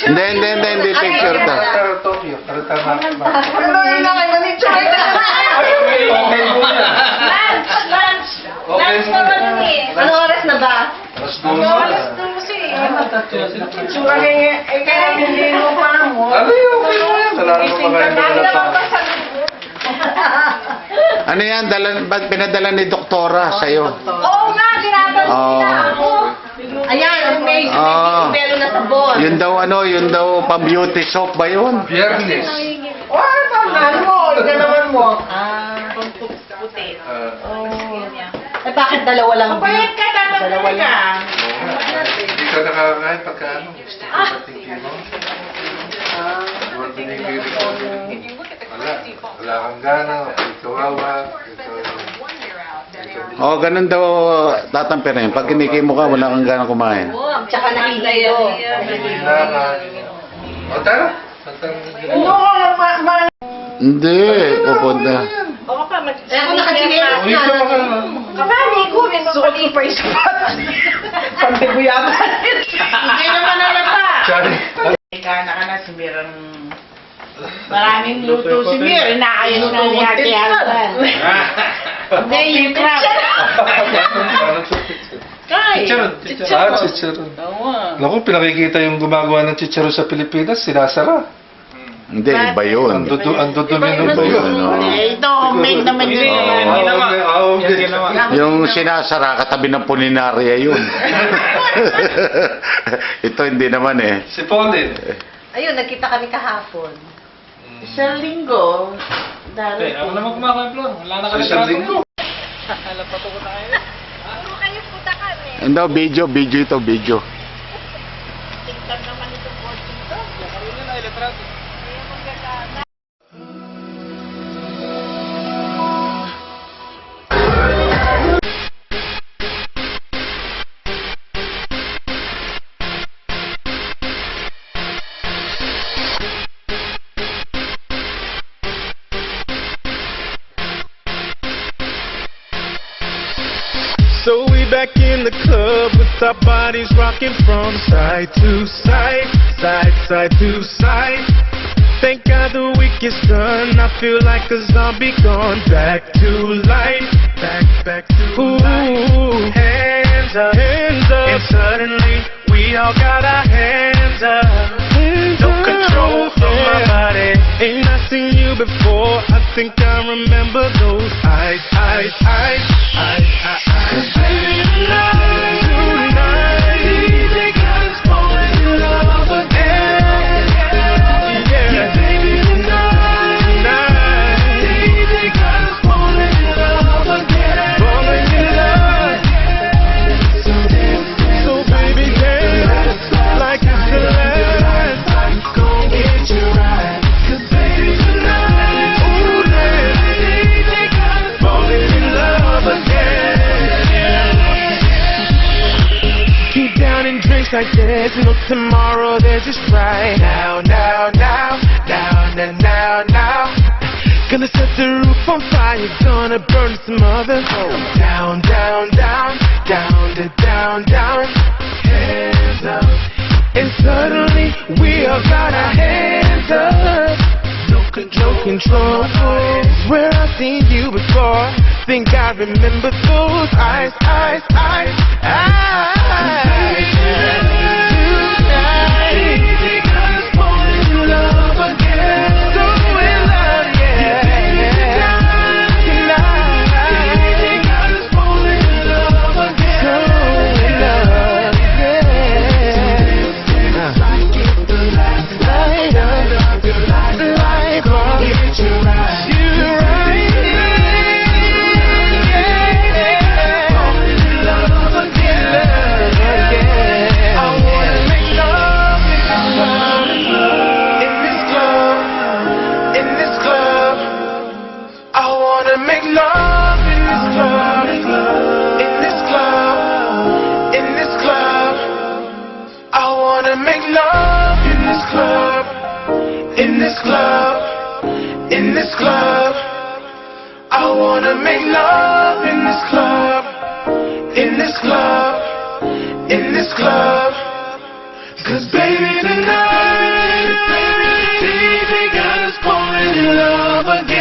Hindi, picture to. Tokyo, pero tama. Ano yun na kayo ni Choy? Okay muna. Lunch Okay na muna. kami. Anong oras na ba? Mas muna. Tsura kaya, kaya hindi mo pa na mo. Ano yun? Okay mo yan. Wala naman makain pa. Ano yan? Ba't pinadala ni Doktora sa'yo? Oo nga, tinatanong nila ako. Ayan, may belo na sabon. Yun daw pang-beauty soap ba yun? Biyernes. Oh, ano mo? Ika naman mo. Puti. Eh, bakit dalawa lang? Bayad ka, Dalawa tatanong lang. ka. Hindi ka nakakain pagka ano. Gusto ko sa tingin mo. Huwag binibili ko. Wala kang gana. Kawawa. Oh, ganun daw tatampirin. Pag kinikimo ka, wala kang ganang kumain. Tsaka nahilayo. Kailangan. O tara. Hindi, pupunta. Oo pa, Eh, ako nakachinelas Uy, ka maka. Kapani ko, may Suot ko pa yung spot. Pagtibuyaban. Hindi naman nalata. Sorry. Kana ka na, sumirang maraming luto si Mir. Inaayos na ni Ate Alban. Hindi, yung crab. Kay, Chicharon. Chicharon. Naku, pinakikita yung gumagawa ng chicharon sa Pilipinas, sinasara. Hindi, iba yun. Ang dudumi ng bayo. Ito, homemade naman yun. Yung sinasara, katabi ng puninarya yun. Ito hindi naman eh. Si Pauline. Ayun, nagkita kami kahapon. Isang linggo, Hey, ako naman kumakain vlog. Wala na Sa kami isang linggo. Lapato ko na kayo. puro kayo puta kami. Hindi, video ito, video. Tingnan naman itong fortune to. Yun yun ay letrato. Kaya magkakana. So we back in the club with our bodies rocking from side to side, side to side. Thank God the week is done. I feel like a zombie gone back to life, back to life. Hands up, and suddenly we all got our hands up. No control of my body. Ain't I seen you before? I think I remember those eyes. Cause baby, tonight, they got us falling in love again. Yeah, baby, tonight, they got us falling in love again. Falling in love. So baby, dance like it's the last. I'm gon' get you right. Cause baby, tonight, ooh, they got us falling in love again. Keep down and drinks like there's no tomorrow, there's just right now. Gonna set the roof on fire, gonna burn some other down. Hands up, and suddenly we all got our hands up. No control. Where I've seen you before. Think I remember those eyes. Tonight, they got us falling in love again. So in love, yeah. Tonight, they got us falling in love again. So in love, yeah. Light up, light up, get you right. You're right. Falling in love again. I wanna make love in this club. In this club. I wanna make love in this club. In this club. In this club. I wanna make love in this club. In this club. In this club. I wanna make love in this club. In this club. In this club. 'Cause baby tonight, they got us falling in love again.